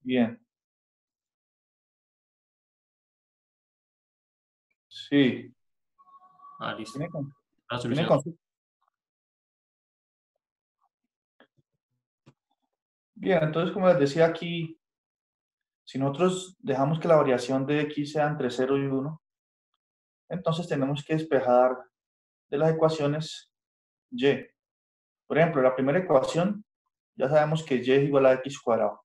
Bien, sí. Listo. Tiene, con- La tiene solución. consulta. Bien, entonces, como les decía aquí, si nosotros dejamos que la variación de x sea entre 0 y 1, entonces tenemos que despejar de las ecuaciones y. Por ejemplo, la primera ecuación, ya sabemos que y es igual a x cuadrado.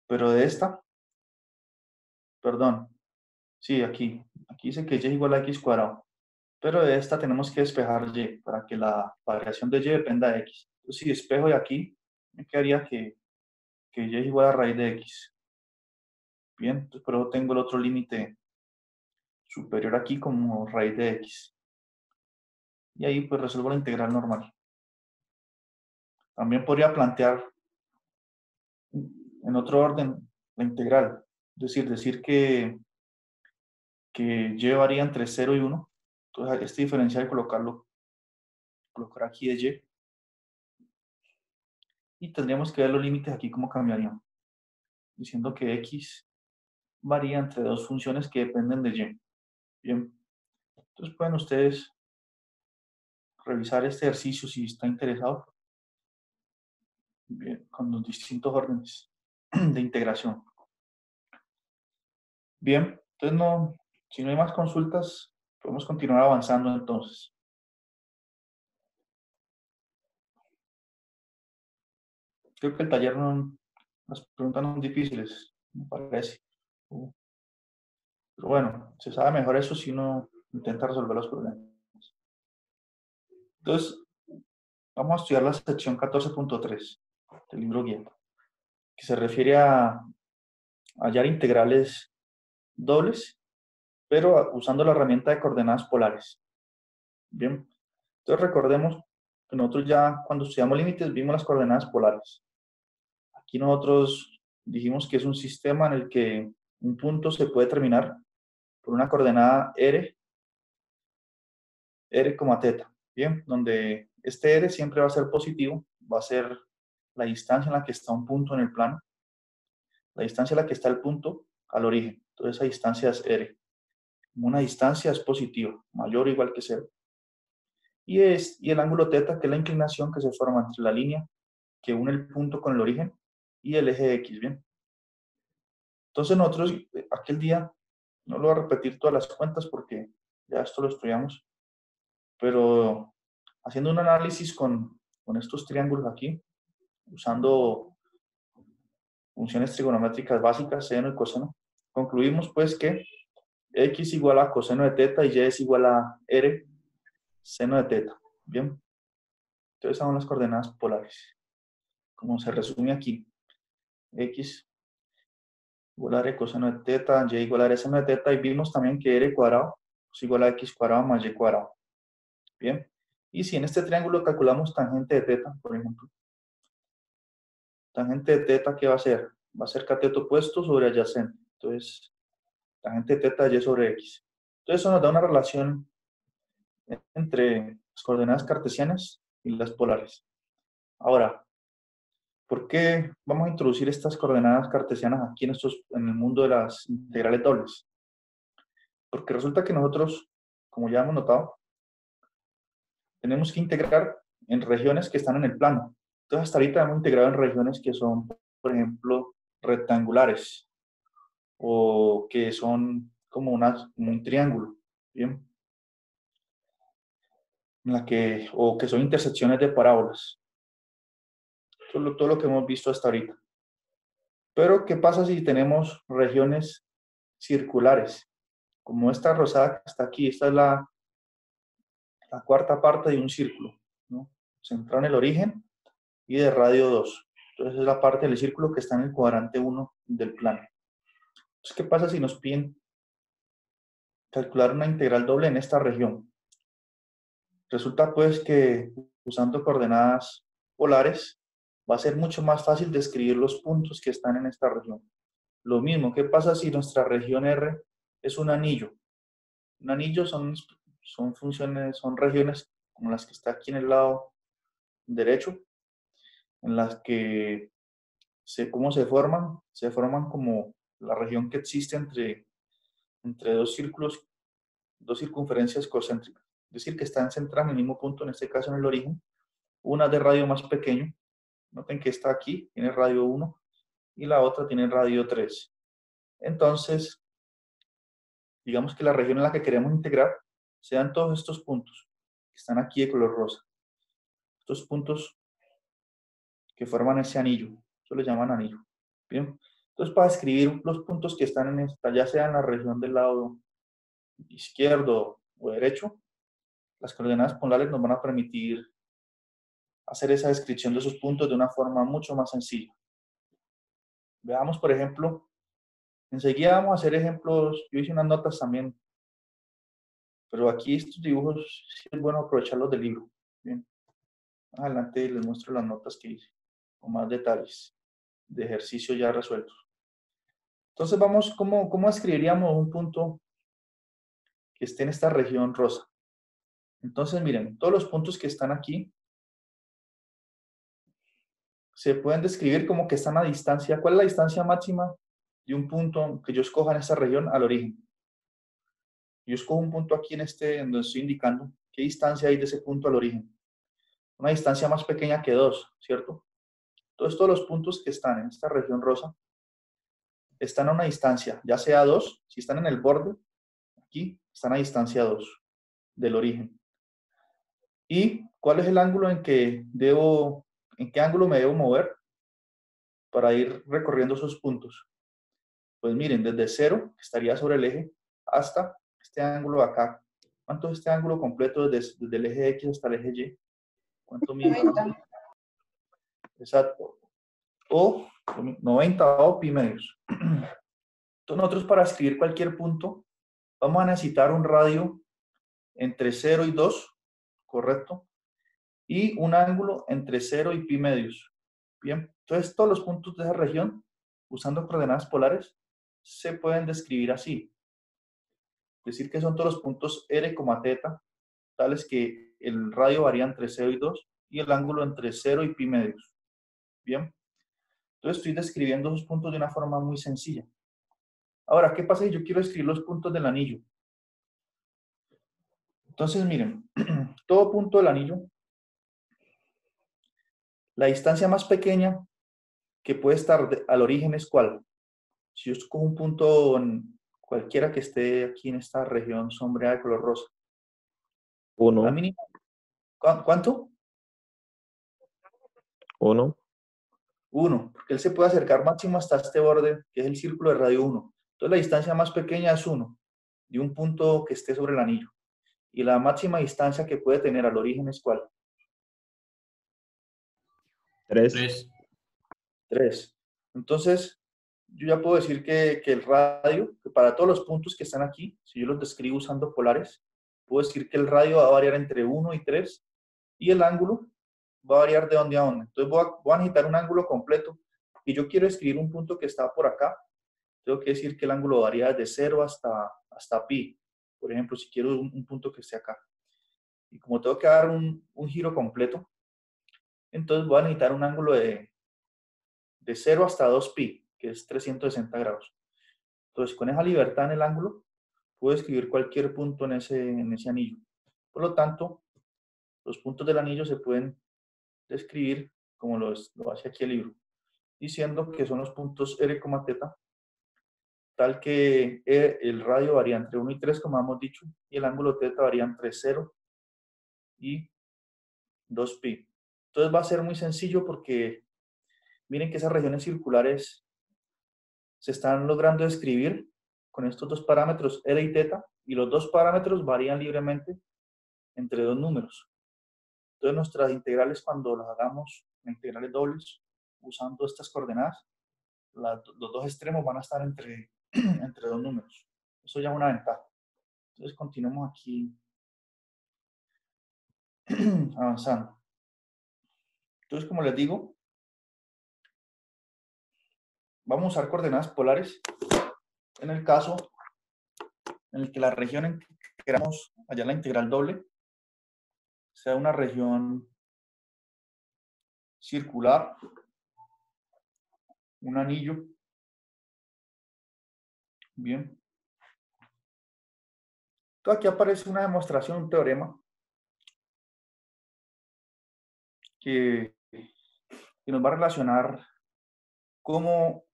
Pero de esta, perdón, sí, aquí dice que y es igual a x cuadrado. Pero de esta tenemos que despejar y para que la variación de y dependa de x. Entonces, si despejo de aquí, me quedaría que y es igual a raíz de x. Bien, entonces por eso tengo el otro límite superior aquí como raíz de x. Y ahí pues resuelvo la integral normal. También podría plantear en otro orden la integral. Es decir que y varía entre 0 y 1. Entonces este diferencial colocar aquí de y. Y tendríamos que ver los límites aquí cómo cambiarían. Diciendo que x varía entre dos funciones que dependen de y. Bien, entonces pueden ustedes revisar este ejercicio si está interesado. Bien, con los distintos órdenes de integración. Bien, entonces si no hay más consultas, podemos continuar avanzando entonces. Creo que el taller las preguntas no son difíciles, me parece. Pero bueno, se sabe mejor eso si uno intenta resolver los problemas. Entonces, vamos a estudiar la sección 14.3 del libro guía, que se refiere a hallar integrales dobles, pero usando la herramienta de coordenadas polares. Bien, entonces recordemos que nosotros ya cuando estudiamos límites vimos las coordenadas polares. Aquí nosotros dijimos que es un sistema en el que un punto se puede terminar por una coordenada r, r, teta, ¿bien? Donde este r siempre va a ser positivo, va a ser la distancia en la que está un punto en el plano, la distancia en la que está el punto al origen. Entonces esa distancia es r. Una distancia es positiva, mayor o igual que 0. Y el ángulo teta, que es la inclinación que se forma entre la línea que une el punto con el origen y el eje X, ¿bien? Entonces nosotros aquel día, no lo voy a repetir todas las cuentas porque ya esto lo estudiamos, pero haciendo un análisis con estos triángulos aquí, usando funciones trigonométricas básicas, seno y coseno, concluimos pues que x igual a coseno de teta y y es igual a r seno de teta, ¿bien? Entonces son las coordenadas polares, como se resume aquí, x igual a r coseno de teta, y igual a r seno de teta, y vimos también que r cuadrado es igual a x cuadrado más y cuadrado. Bien, y si en este triángulo calculamos tangente de teta, por ejemplo, tangente de teta, ¿qué va a ser? Va a ser cateto opuesto sobre adyacente. Entonces, tangente de teta y sobre x. Entonces, eso nos da una relación entre las coordenadas cartesianas y las polares. Ahora, ¿por qué vamos a introducir estas coordenadas cartesianas aquí en el mundo de las integrales dobles? Porque resulta que nosotros, como ya hemos notado, tenemos que integrar en regiones que están en el plano. Entonces, hasta ahorita hemos integrado en regiones que son, por ejemplo, rectangulares o que son como un triángulo, ¿bien? O que son intersecciones de parábolas. Todo lo que hemos visto hasta ahorita. Pero, ¿qué pasa si tenemos regiones circulares? Como esta rosada que está aquí, esta es la cuarta parte de un círculo, ¿no? Centrado en el origen y de radio 2. Entonces es la parte del círculo que está en el cuadrante 1 del plano. Entonces, ¿qué pasa si nos piden calcular una integral doble en esta región? Resulta pues que usando coordenadas polares va a ser mucho más fácil describir los puntos que están en esta región. Lo mismo, ¿qué pasa si nuestra región R es un anillo? Un anillo son funciones, son regiones como las que está aquí en el lado derecho, en las que ¿Cómo se forman? Se forman como la región que existe entre dos círculos, dos circunferencias concéntricas. Es decir, que están centradas en el mismo punto, en este caso en el origen. Una de radio más pequeño. Noten que esta aquí tiene radio 1 y la otra tiene radio 3. Entonces, digamos que la región en la que queremos integrar sean todos estos puntos que están aquí de color rosa. Estos puntos que forman ese anillo. Eso le llaman anillo. Bien. Entonces, para escribir los puntos que están en esta, ya sea en la región del lado izquierdo o derecho, las coordenadas polares nos van a permitir hacer esa descripción de esos puntos de una forma mucho más sencilla. Veamos, por ejemplo, enseguida vamos a hacer ejemplos. Yo hice unas notas también, pero aquí estos dibujos sí es bueno aprovecharlos del libro. Bien. Más adelante les muestro las notas que hice, con más detalles de ejercicio ya resueltos. Entonces vamos, ¿cómo escribiríamos un punto que esté en esta región rosa? Entonces miren, todos los puntos que están aquí se pueden describir como que están a distancia. ¿Cuál es la distancia máxima de un punto que yo escoja en esa región al origen? Yo escojo un punto aquí en donde estoy indicando. ¿Qué distancia hay de ese punto al origen? Una distancia más pequeña que 2, ¿cierto? Entonces todos los puntos que están en esta región rosa están a una distancia, ya sea 2, si están en el borde, aquí están a distancia 2 del origen. ¿Y cuál es el ángulo en qué ángulo me debo mover para ir recorriendo esos puntos? Pues miren, desde 0, que estaría sobre el eje, hasta este ángulo de acá. ¿Cuánto es este ángulo completo desde el eje X hasta el eje Y? ¿Cuánto mide? 90. Exacto. O 90 o pi medios. Entonces nosotros para escribir cualquier punto vamos a necesitar un radio entre 0 y 2, ¿correcto? Y un ángulo entre 0 y pi medios. Bien, entonces todos los puntos de esa región, usando coordenadas polares, se pueden describir así. Es decir, que son todos los puntos r, θ, tales que el radio varía entre 0 y 2 y el ángulo entre 0 y pi medios. Bien, entonces estoy describiendo esos puntos de una forma muy sencilla. Ahora, ¿qué pasa si yo quiero escribir los puntos del anillo? Entonces, miren, todo punto del anillo, la distancia más pequeña que puede estar al origen es ¿cuál? Si yo escojo un punto en cualquiera que esté aquí en esta región sombreada de color rosa. La 1, mínima, ¿cuánto? 1. 1, porque él se puede acercar máximo hasta este borde, que es el círculo de radio 1. Entonces la distancia más pequeña es 1, de un punto que esté sobre el anillo. Y la máxima distancia que puede tener al origen es ¿cuál? 3. 3. Entonces, yo ya puedo decir que el radio, que para todos los puntos que están aquí, si yo los describo usando polares, puedo decir que el radio va a variar entre 1 y 3 y el ángulo va a variar de dónde a dónde. Entonces voy a necesitar un ángulo completo y yo quiero escribir un punto que está por acá. Tengo que decir que el ángulo varía desde 0 hasta pi. Por ejemplo, si quiero un punto que esté acá. Y como tengo que dar un giro completo, entonces voy a necesitar un ángulo de 0 hasta 2 pi, que es 360 grados. Entonces, con esa libertad en el ángulo, puedo escribir cualquier punto en ese anillo. Por lo tanto, los puntos del anillo se pueden describir como lo hace aquí el libro, diciendo que son los puntos r, θ, tal que el radio varía entre 1 y 3, como hemos dicho, y el ángulo θ varía entre 0 y 2 pi. Entonces va a ser muy sencillo porque miren que esas regiones circulares se están logrando describir con estos dos parámetros r y θ, y los dos parámetros varían libremente entre dos números. Entonces nuestras integrales, cuando las hagamos, integrales dobles, usando estas coordenadas, los dos extremos van a estar entre, entre dos números. Eso ya es una ventaja. Entonces continuemos aquí avanzando. Entonces, como les digo, vamos a usar coordenadas polares en el caso en el que la región en que queramos hallar la integral doble sea una región circular un anillo. Bien. Entonces aquí aparece una demostración, un teorema que nos va a relacionar cómo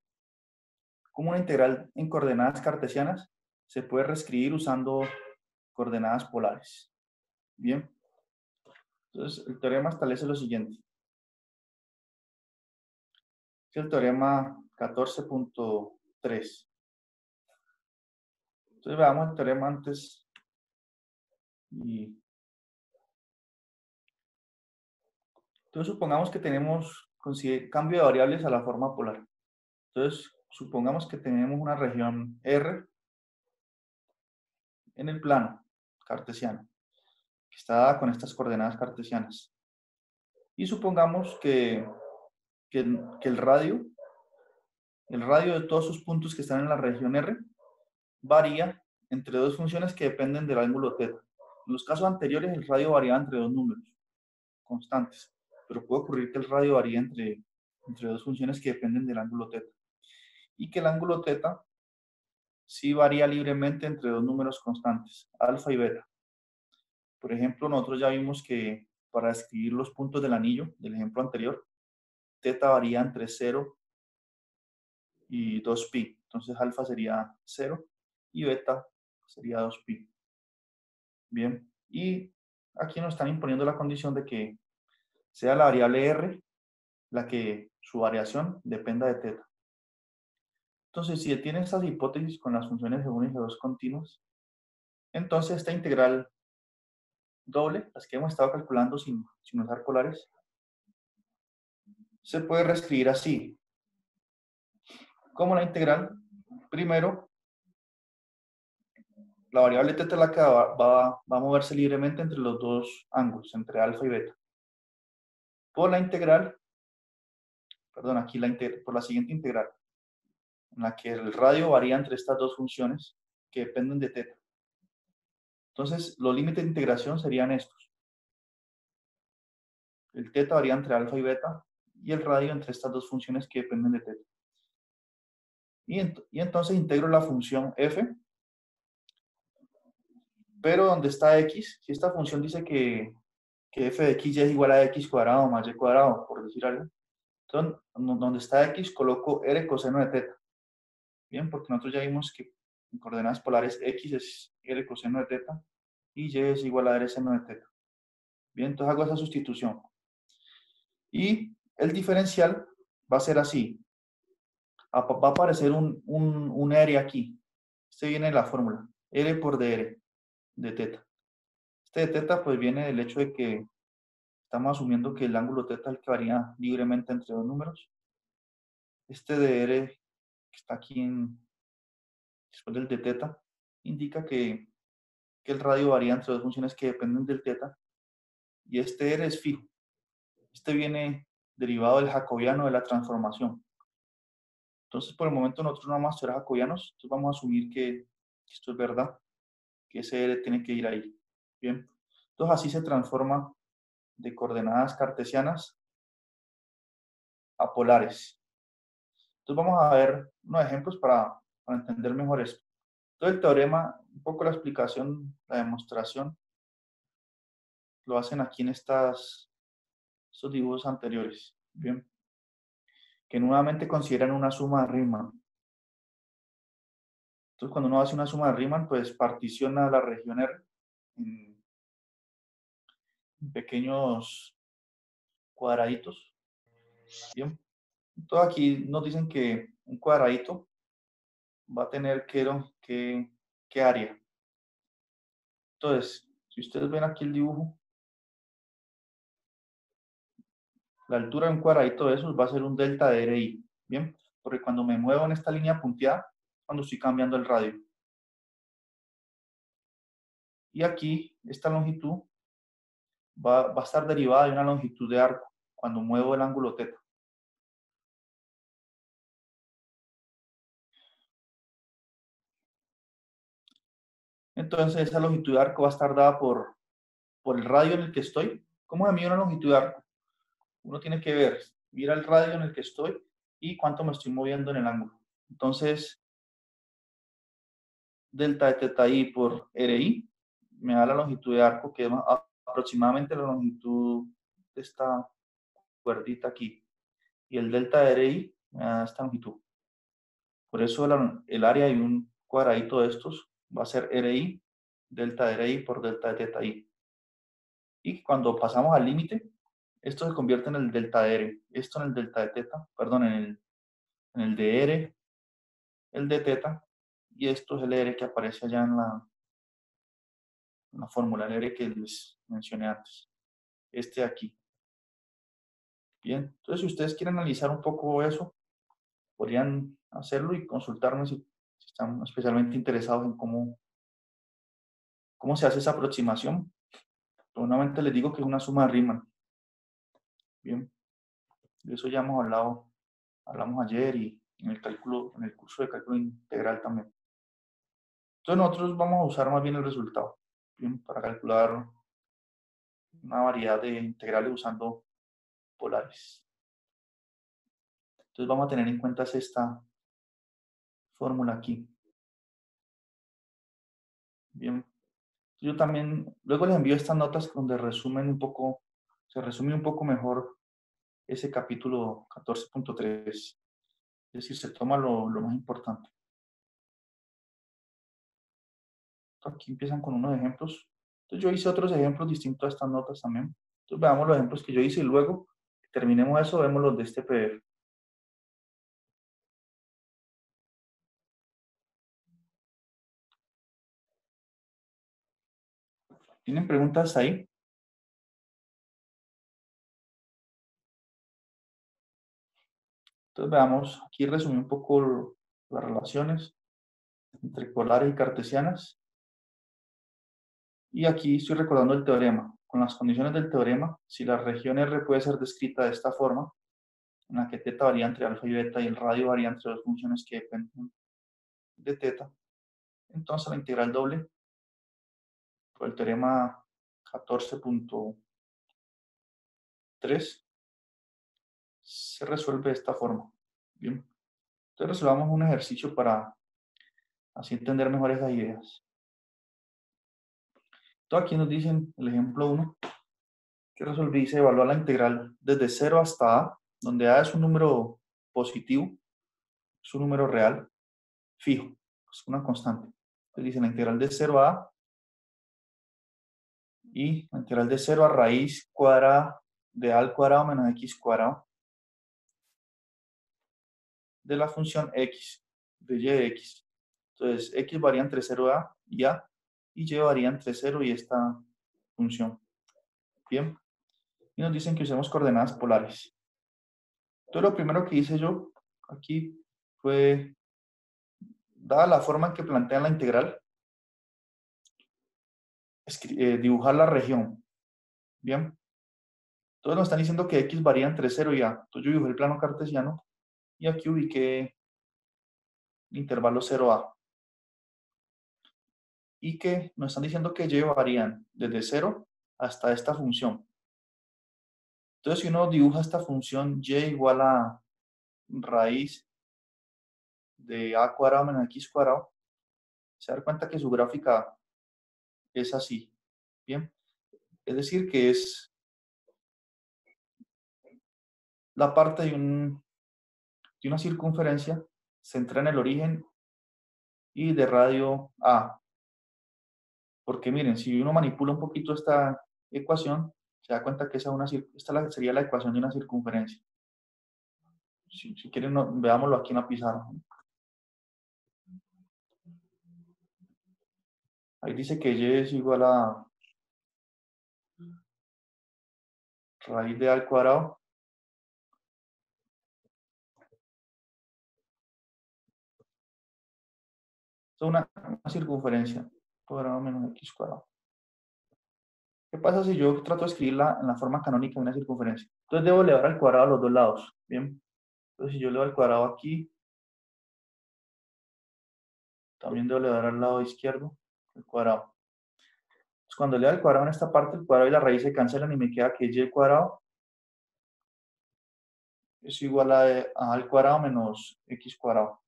una integral en coordenadas cartesianas se puede reescribir usando coordenadas polares. Bien. Entonces el teorema establece lo siguiente. Es el teorema 14.3. Entonces veamos el teorema antes. Entonces supongamos que tenemos cambio de variables a la forma polar. Entonces supongamos que tenemos una región R en el plano cartesiano, que está dada con estas coordenadas cartesianas. Y supongamos que el radio de todos sus puntos que están en la región R varía entre dos funciones que dependen del ángulo θ. En los casos anteriores el radio variaba entre dos números constantes, pero puede ocurrir que el radio varíe entre dos funciones que dependen del ángulo θ. Y que el ángulo θ sí varía libremente entre dos números constantes, alfa y beta. Por ejemplo, nosotros ya vimos que para escribir los puntos del anillo, del ejemplo anterior, θ varía entre 0 y 2pi. Entonces alfa sería 0 y beta sería 2pi. Bien, y aquí nos están imponiendo la condición de que sea la variable r la que su variación dependa de θ. Entonces, si tiene estas hipótesis con las funciones G1 y G2 continuas, entonces esta integral doble, las que hemos estado calculando sin usar polares, se puede reescribir así. Como la integral, primero, la variable θ es la que va a moverse libremente entre los dos ángulos, entre alfa y beta. Por la integral, perdón, aquí por la siguiente integral, en la que el radio varía entre estas dos funciones que dependen de θ. Entonces, los límites de integración serían estos. El θ varía entre alfa y beta y el radio entre estas dos funciones que dependen de θ. Y entonces integro la función f, pero donde está x, si esta función dice que f de x es igual a x cuadrado más y cuadrado, por decir algo, entonces donde está x coloco r coseno de θ. Bien, porque nosotros ya vimos que en coordenadas polares x es r coseno de θ y y es igual a r seno de θ. Bien, entonces hago esa sustitución. Y el diferencial va a ser así. Va a aparecer un R aquí. Este viene de la fórmula. R por dr de θ. Este de θ pues viene del hecho de que estamos asumiendo que el ángulo θ es el que varía libremente entre dos números. Este dr que está aquí después del de θ indica que el radio varía entre dos funciones que dependen del θ. Y este R es fijo. Este viene derivado del jacobiano de la transformación. Entonces, por el momento nosotros no vamos a ser jacobianos, entonces vamos a asumir que esto es verdad, que ese R tiene que ir ahí. Bien, entonces así se transforma de coordenadas cartesianas a polares. Entonces vamos a ver unos ejemplos para entender mejor esto. Entonces el teorema, un poco la explicación, la demostración, lo hacen aquí en estos dibujos anteriores. Bien, que nuevamente consideran una suma de Riemann. Entonces, cuando uno hace una suma de Riemann, pues particiona la región R en pequeños cuadraditos. Bien. Entonces, aquí nos dicen que un cuadradito va a tener qué área. Entonces, si ustedes ven aquí el dibujo, la altura de un cuadradito de esos va a ser un delta de RI. Bien, porque cuando me muevo en esta línea punteada, cuando estoy cambiando el radio. Y aquí, esta longitud va a estar derivada de una longitud de arco cuando muevo el ángulo θ. Entonces esa longitud de arco va a estar dada por el radio en el que estoy. ¿Cómo se mide una longitud de arco? Uno tiene que ver, mira el radio en el que estoy y cuánto me estoy moviendo en el ángulo. Entonces, delta de teta i por RI me da la longitud de arco, que es aproximadamente la longitud de esta cuerdita aquí. Y el delta de RI me da esta longitud. Por eso el área de un cuadradito de estos va a ser RI, delta de RI por delta de teta i. Y cuando pasamos al límite, esto se convierte en el delta de R, esto en el delta de teta, perdón, en el de R, el de teta, y esto es el R que aparece allá en la fórmula, el R que les mencioné antes, este de aquí. Bien, entonces si ustedes quieren analizar un poco eso, podrían hacerlo y consultarme si están especialmente interesados en cómo se hace esa aproximación. Nuevamente les digo que es una suma de Riemann. Bien, de eso ya hablamos ayer y en el curso de cálculo integral también. Entonces nosotros vamos a usar más bien el resultado, bien, para calcular una variedad de integrales usando polares. Entonces vamos a tener en cuenta esta fórmula aquí. Bien, yo también, luego les envío estas notas donde se resume un poco mejor ese capítulo 14.3. Es decir, se toma lo más importante. Aquí empiezan con unos ejemplos. Entonces yo hice otros ejemplos distintos a estas notas también. Entonces veamos los ejemplos que yo hice y luego que terminemos eso, vemos los de este PDF. ¿Tienen preguntas ahí? Entonces veamos, aquí resumí un poco las relaciones entre polares y cartesianas. Y aquí estoy recordando el teorema. Con las condiciones del teorema, si la región R puede ser descrita de esta forma, en la que teta varía entre alfa y beta y el radio varía entre dos funciones que dependen de teta, entonces la integral doble, por el teorema 14.3, se resuelve de esta forma. Bien, entonces resolvamos un ejercicio para así entender mejor esas ideas. Entonces aquí nos dicen el ejemplo 1, que resolví, dice evaluar la integral desde 0 hasta a, donde a es un número positivo, es un número real, fijo, es una constante. Entonces dice la integral de 0 a a y la integral de 0 a raíz cuadrada de a al cuadrado menos x cuadrado de la función x, de y de x. Entonces, x varía entre 0 y a, y y varía entre 0 y esta función. Bien. Y nos dicen que usemos coordenadas polares. Entonces, lo primero que hice yo aquí fue, dada la forma en que plantean la integral, dibujar la región. Bien. Entonces nos están diciendo que x varía entre 0 y a. Entonces yo dibujé el plano cartesiano y aquí ubiqué el intervalo 0a. Y que nos están diciendo que y varían desde 0 hasta esta función. Entonces, si uno dibuja esta función y igual a raíz de a cuadrado menos x cuadrado, se da cuenta que su gráfica es así. Bien, es decir, que es la parte de una circunferencia centrada en el origen y de radio a. Porque miren, si uno manipula un poquito esta ecuación, se da cuenta que esta sería la ecuación de una circunferencia. Si quieren, veámoslo aquí en la pizarra. Ahí dice que y es igual a raíz de a al cuadrado es una circunferencia, cuadrado menos x cuadrado. ¿Qué pasa si yo trato de escribirla en la forma canónica de una circunferencia? Entonces debo elevar al cuadrado a los dos lados. Bien. Entonces si yo elevo al cuadrado aquí, también debo elevar al lado izquierdo el cuadrado. Entonces cuando elevo al cuadrado en esta parte, el cuadrado y la raíz se cancelan y me queda que y cuadrado es igual a al cuadrado menos x cuadrado.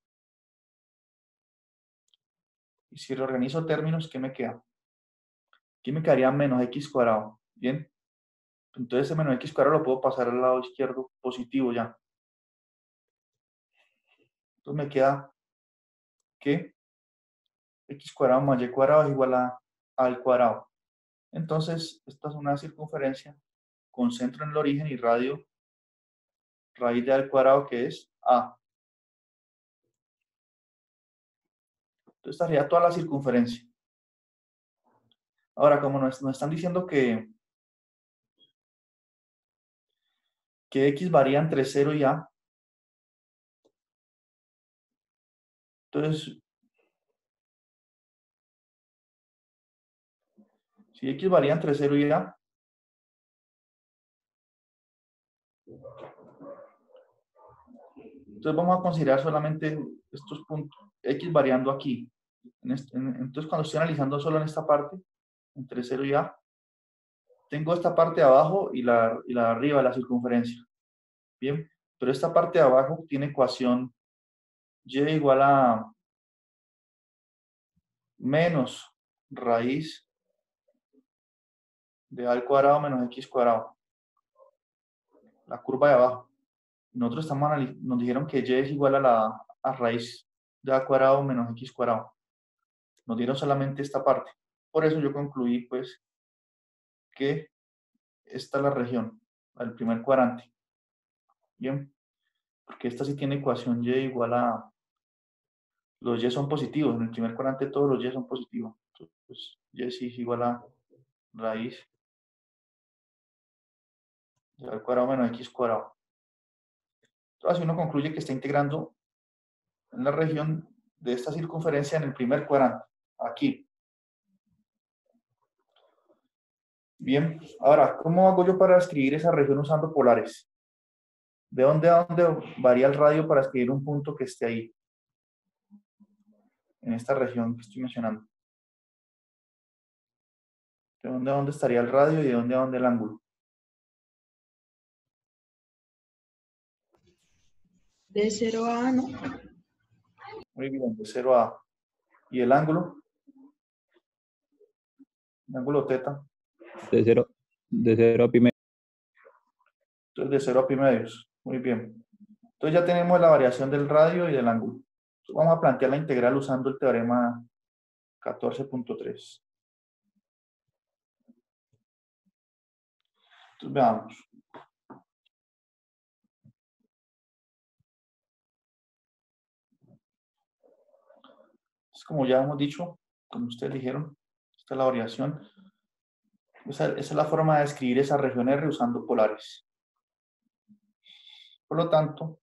Y si reorganizo términos, ¿qué me queda? Aquí me quedaría menos x cuadrado. Bien. Entonces ese menos x cuadrado lo puedo pasar al lado izquierdo positivo ya. Entonces me queda que x cuadrado más y cuadrado es igual a al cuadrado. Entonces, esta es una circunferencia con centro en el origen y radio raíz de al cuadrado, que es a. Entonces, esta sería toda la circunferencia. Ahora, como nos están diciendo que x varía entre 0 y a, entonces, si x varía entre 0 y a, entonces vamos a considerar solamente estos puntos, x variando aquí. Entonces, cuando estoy analizando solo en esta parte, entre 0 y a, tengo esta parte de abajo y la de arriba, la circunferencia. Bien, pero esta parte de abajo tiene ecuación y igual a menos raíz de a al cuadrado menos x cuadrado, la curva de abajo. Nosotros nos dijeron que y es igual a raíz de a cuadrado menos x cuadrado. Nos dieron solamente esta parte. Por eso yo concluí, pues, que esta es la región, el primer cuadrante. Bien, porque esta sí tiene ecuación y igual a... Los y son positivos. En el primer cuadrante todos los y son positivos. Entonces, y sí es igual a raíz de al cuadrado menos x cuadrado. Entonces, uno concluye que está integrando en la región de esta circunferencia en el primer cuadrante, aquí. Bien, ahora, ¿cómo hago yo para escribir esa región usando polares? ¿De dónde a dónde varía el radio para escribir un punto que esté ahí? En esta región que estoy mencionando. ¿De dónde a dónde estaría el radio y de dónde a dónde el ángulo? De 0 a A, ¿no? Muy bien, de 0 a. ¿Y el ángulo? El ángulo θ. De 0 a pi medio. Entonces, de 0 a pi medios. Muy bien. Entonces ya tenemos la variación del radio y del ángulo. Entonces, vamos a plantear la integral usando el teorema 14.3. Entonces veamos. Entonces, como ya hemos dicho, como ustedes dijeron, esta es la variación. Esa es la forma de escribir esa región R usando polares. Por lo tanto,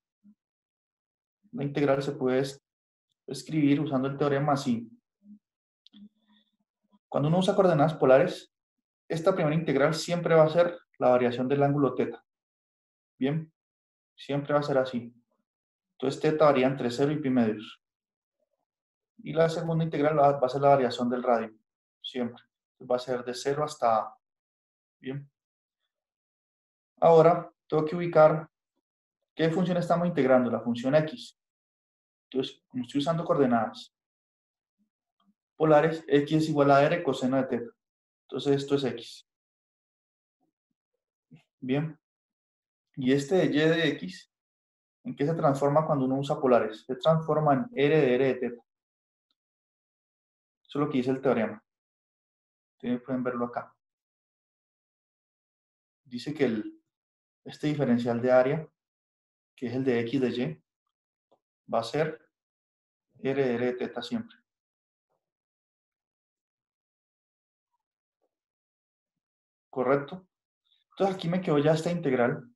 la integral se puede escribir usando el teorema así. Cuando uno usa coordenadas polares, esta primera integral siempre va a ser la variación del ángulo θ. Bien, siempre va a ser así. Entonces θ varía entre 0 y pi medios. Y la segunda integral va a ser la variación del radio, siempre. Va a ser de 0 hasta A. Bien. Ahora, tengo que ubicar qué función estamos integrando, la función x. Entonces, como estoy usando coordenadas polares, x es igual a r coseno de θ. Entonces, esto es x. Bien. Y este de y de x, ¿en qué se transforma cuando uno usa polares? Se transforma en r de r de θ. Eso es lo que dice el teorema. Ustedes pueden verlo acá. Dice que este diferencial de área, que es el de x de y, va a ser r de r de θ siempre. ¿Correcto? Entonces aquí me quedó ya esta integral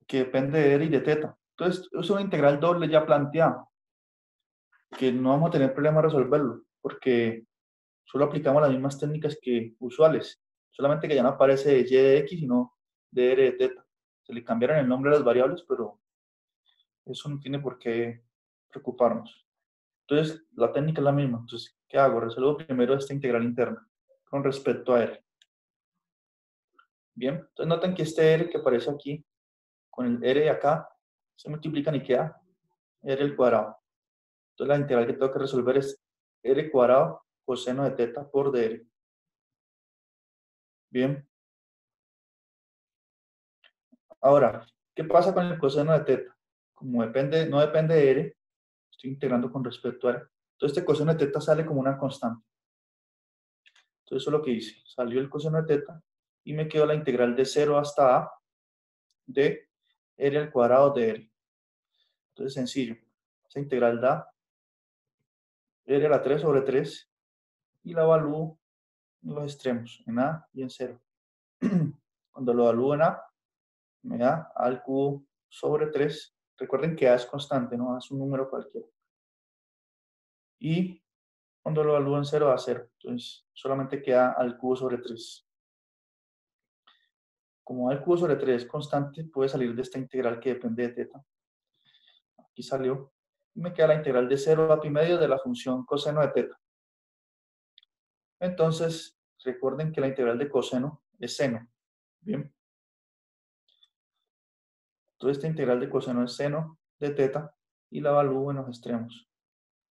que depende de r y de θ. Entonces es una integral doble ya planteada, que no vamos a tener problema a resolverlo, porque solo aplicamos las mismas técnicas que usuales, solamente que ya no aparece de y de x, sino de r de θ. Se le cambiaron el nombre a las variables, pero eso no tiene por qué preocuparnos. Entonces, la técnica es la misma. Entonces, ¿qué hago? Resuelvo primero esta integral interna con respecto a r. Bien, entonces noten que este r que aparece aquí con el r de acá se multiplican y queda r al cuadrado. Entonces la integral que tengo que resolver es r cuadrado coseno de teta por dr. Bien. Ahora, ¿qué pasa con el coseno de teta? Como depende, no depende de r, estoy integrando con respecto a r. Entonces este coseno de teta sale como una constante. Entonces eso es lo que hice. Salió el coseno de teta y me quedó la integral de 0 hasta a de r al cuadrado de r. Entonces sencillo. Esa integral da r a la 3 sobre 3 y la evalúo en los extremos, en a y en 0. Cuando lo evalúo en a, me da a al cubo sobre 3. Recuerden que a es constante, no a es un número cualquiera. Y cuando lo evalúo en 0 da 0. Entonces solamente queda al cubo sobre 3. Como a al cubo sobre 3 es constante, puede salir de esta integral que depende de teta. Aquí salió. Y me queda la integral de 0 a pi medio de la función coseno de teta. Entonces, recuerden que la integral de coseno es seno. Bien. Entonces, esta integral de coseno es seno de teta y la evalúo en los extremos,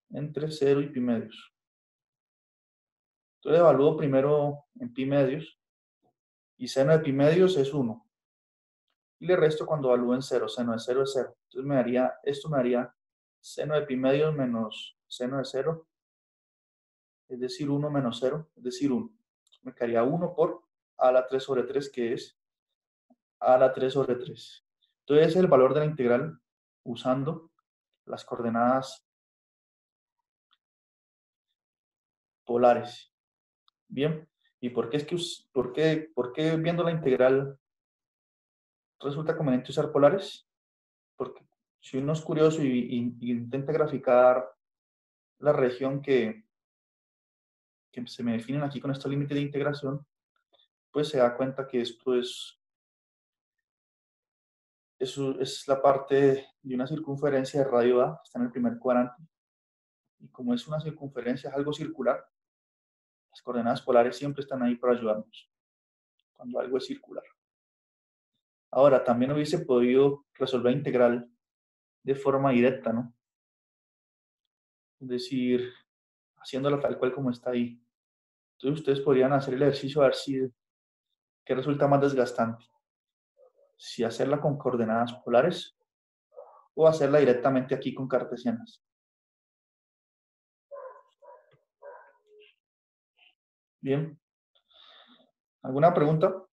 entre 0 y pi medios. Entonces, evalúo primero en pi medios y seno de pi medios es 1. Y le resto cuando evalúo en 0. Seno de 0 es 0. Entonces, esto me daría seno de pi medios menos seno de 0, es decir, 1 menos 0, es decir, 1. Me quedaría 1 por a la 3 sobre 3, que es a la 3 sobre 3. Entonces, ese es el valor de la integral usando las coordenadas polares. Bien, ¿y por qué es que por qué viendo la integral resulta conveniente usar polares? Porque si uno es curioso y intenta graficar la región que se me definen aquí con estos límites de integración, pues se da cuenta que esto es la parte de una circunferencia de radio A, que está en el primer cuadrante. Y como es una circunferencia, es algo circular, las coordenadas polares siempre están ahí para ayudarnos cuando algo es circular. Ahora, también hubiese podido resolver integral de forma directa, ¿no? Es decir, haciéndola tal cual como está ahí. Entonces ustedes podrían hacer el ejercicio a ver si qué resulta más desgastante. Si hacerla con coordenadas polares o hacerla directamente aquí con cartesianas. Bien. ¿Alguna pregunta?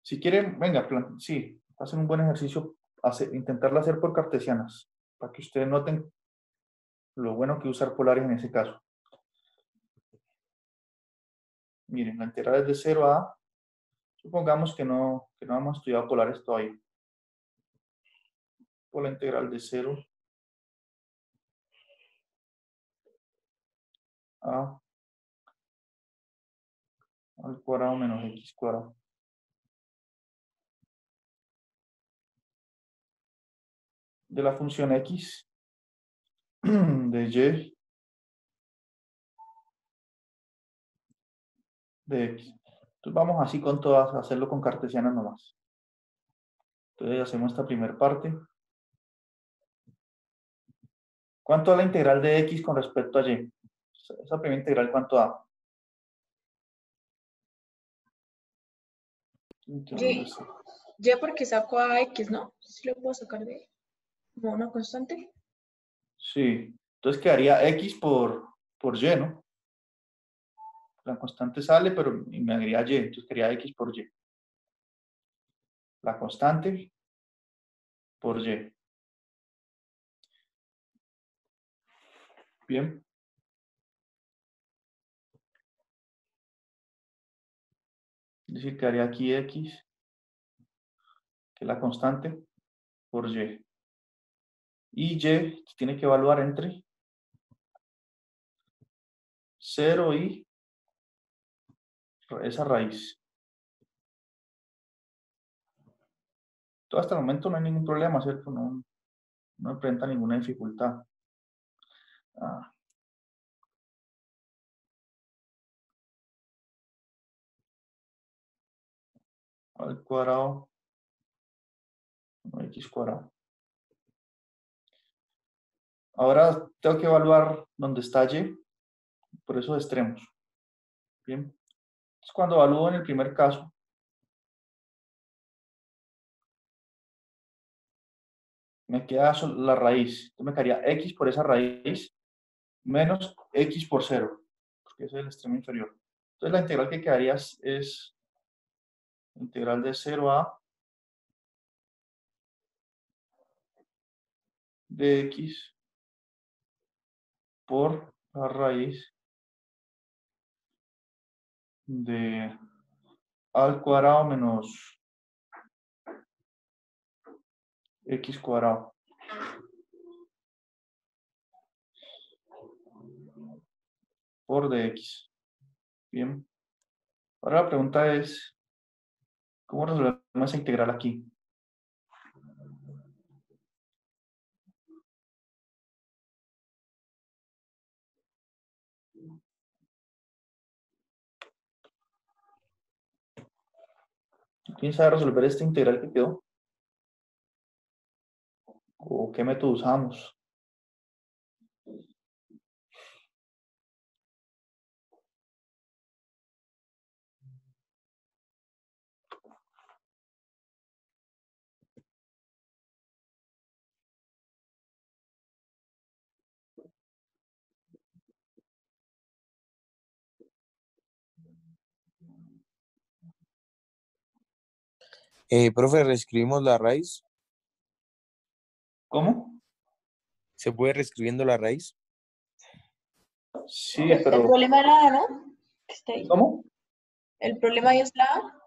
Si quieren, venga, sí, hacen un buen ejercicio, intentarlo hacer por cartesianas, para que ustedes noten lo bueno que usar polares en ese caso. Miren, la integral es de 0 a, supongamos que no hemos estudiado polares todavía. Por la integral de 0 a al cuadrado menos x cuadrado. De la función x de y de x. Entonces vamos así con todas, a hacerlo con cartesianas nomás. Entonces hacemos esta primera parte. ¿Cuánto da la integral de x con respecto a y? Esa primera integral, ¿cuánto da? Y porque saco a X, ¿no? Sí lo puedo sacar de como una constante. Sí. Entonces quedaría x por y, ¿no? La constante sale, pero me daría y, entonces quedaría x por y. La constante por y. Bien. Es decir, quedaría aquí x, que es la constante, por y. Y y tiene que evaluar entre 0 y esa raíz. Todo hasta el momento no hay ningún problema, ¿cierto? No, no presenta ninguna dificultad. Al cuadrado, x cuadrado. Ahora tengo que evaluar dónde está y por esos extremos. Bien. Entonces, cuando evalúo en el primer caso, me queda la raíz. Entonces me quedaría x por esa raíz menos x por 0, porque ese es el extremo inferior. Entonces la integral que quedaría es integral de 0 a de x por la raíz de a al cuadrado menos x cuadrado por dx. Bien. Ahora la pregunta es, ¿cómo resolvemos esa integral aquí? ¿Quién sabe resolver esta integral que quedó? ¿O qué método usamos? Profe, reescribimos la raíz. ¿Cómo? ¿Se puede reescribiendo la raíz? Sí, El pero problema era A, ¿no? Que está ahí. ¿cómo? El problema ahí es la A,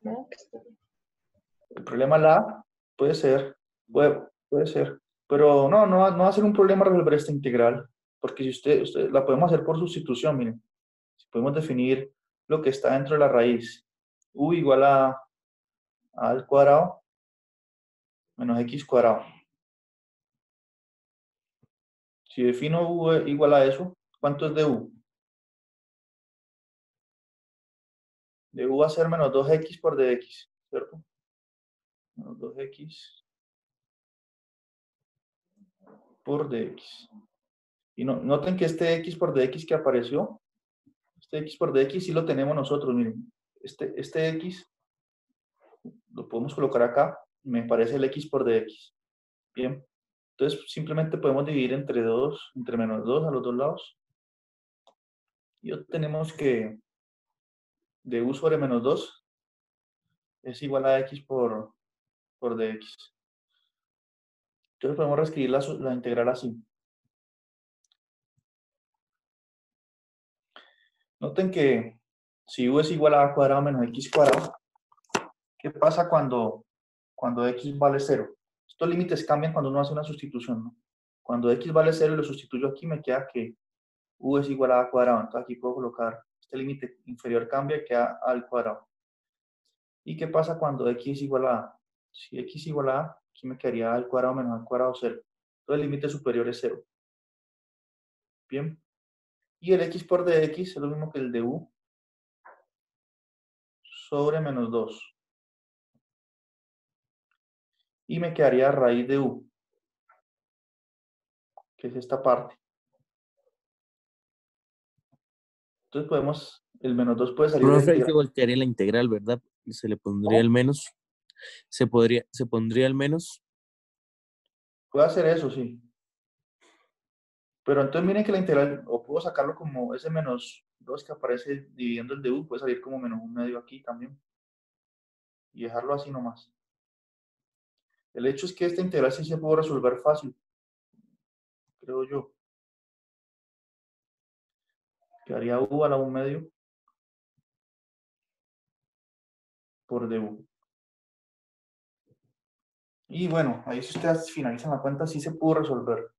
¿no? Que está ahí. El problema la A puede ser, puede ser, pero no va a ser un problema resolver esta integral, porque si usted la podemos hacer por sustitución, miren, si podemos definir lo que está dentro de la raíz, u igual a al cuadrado menos x cuadrado. Si defino u igual a eso, ¿cuánto es de u? De u va a ser menos 2x por dx, ¿cierto? Menos 2x por dx. Y noten que este x por dx que apareció, este x por dx sí lo tenemos nosotros, miren. Este x lo podemos colocar acá, me parece el x por dx. Bien. Entonces simplemente podemos dividir entre 2, entre menos 2 a los dos lados. Y obtenemos que de u sobre menos 2 es igual a x por dx. Entonces podemos reescribir la integral así. Noten que si u es igual a cuadrado menos x cuadrado, ¿qué pasa cuando x vale 0? Estos límites cambian cuando uno hace una sustitución, ¿no? Cuando x vale 0 y lo sustituyo aquí, me queda que u es igual a a cuadrado. Entonces aquí puedo colocar este límite inferior cambia y queda a al cuadrado. ¿Y qué pasa cuando x es igual a a? Si x es igual a a, aquí me quedaría a al cuadrado menos al cuadrado 0. Entonces el límite superior es 0. Bien. Y el x por dx es lo mismo que el de u sobre menos 2. Y me quedaría raíz de u, que es esta parte. Entonces el menos 2 puede salir de la Profe, hay que integral. voltear la integral, ¿verdad? Se le pondría ¿Cómo? el menos. Se pondría el menos. Puede hacer eso, sí. Pero entonces miren que la integral, o puedo sacarlo como ese menos 2 que aparece dividiendo el de u, puede salir como menos un medio aquí también. Y dejarlo así nomás. El hecho es que esta integral sí se puede resolver fácil, creo yo. Quedaría u a la 1 medio por du. Y bueno, ahí si ustedes finalizan la cuenta, sí se pudo resolver.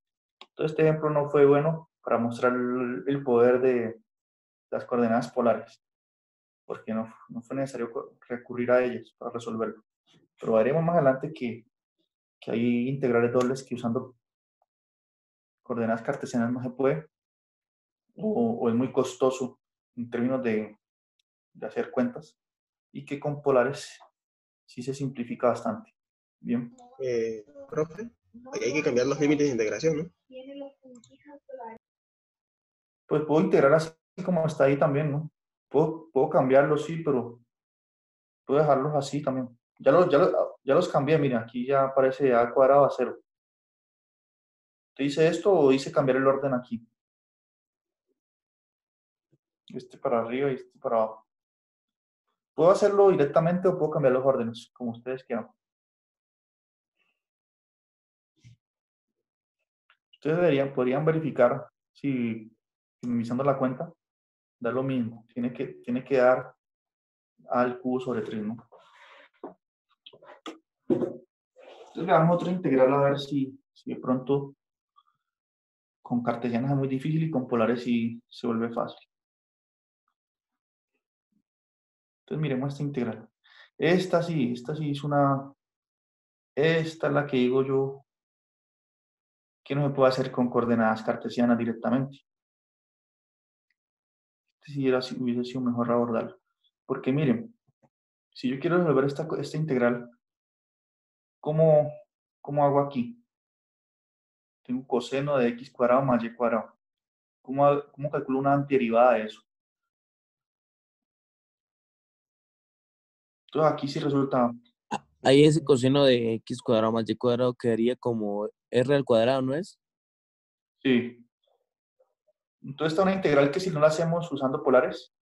Entonces este ejemplo no fue bueno para mostrar el poder de las coordenadas polares, porque no fue necesario recurrir a ellas para resolverlo. Pero veremos más adelante que que hay integrales dobles que usando coordenadas cartesianas no se puede, o es muy costoso en términos de hacer cuentas, y que con polares sí se simplifica bastante. Bien. Profe, hay que cambiar los límites de integración, ¿no? Pues puedo integrar así como está ahí también, ¿no? Puedo cambiarlos, sí, pero puedo dejarlos así también. Ya los cambié, mira, aquí ya aparece a cuadrado a 0. ¿Te hice esto o hice cambiar el orden aquí? Este para arriba y este para abajo. Puedo hacerlo directamente o puedo cambiar los órdenes, como ustedes quieran. Ustedes podrían verificar si minimizando la cuenta da lo mismo. Tiene que dar al cubo sobre 3, ¿no? Entonces veamos otra integral a ver si de pronto con cartesianas es muy difícil y con polares sí se vuelve fácil. Entonces miremos esta integral. Esta sí es una... Esta es la que digo yo que no se puede hacer con coordenadas cartesianas directamente. Si hubiese sido mejor abordarlo. Porque miren, si yo quiero resolver esta integral, ¿cómo hago aquí? Tengo coseno de x cuadrado más y cuadrado. ¿Cómo calculo una antiderivada de eso? Entonces aquí sí resulta... Ahí ese coseno de x cuadrado más y cuadrado quedaría como r al cuadrado, ¿no es? Sí. Entonces está una integral que si no la hacemos usando polares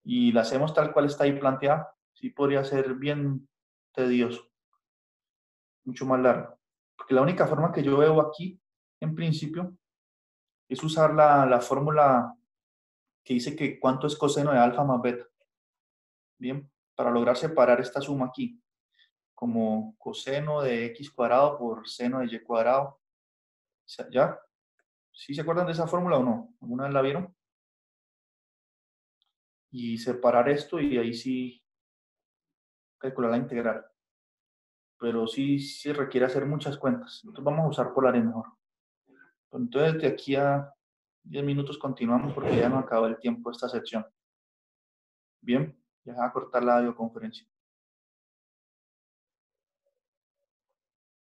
y la hacemos tal cual está ahí planteada, sí podría ser bien tedioso, mucho más largo. Porque la única forma que yo veo aquí, en principio, es usar la fórmula que dice que cuánto es coseno de alfa más beta. Bien, para lograr separar esta suma aquí, como coseno de x cuadrado por seno de y cuadrado. ¿Ya? ¿Sí se acuerdan de esa fórmula o no? ¿Alguna vez la vieron? Y separar esto y ahí sí calcular la integral. Pero sí se requiere hacer muchas cuentas. Entonces vamos a usar polares mejor. Entonces de aquí a 10 minutos continuamos porque ya no acabó el tiempo esta sección. Bien, ya va a cortar la videoconferencia.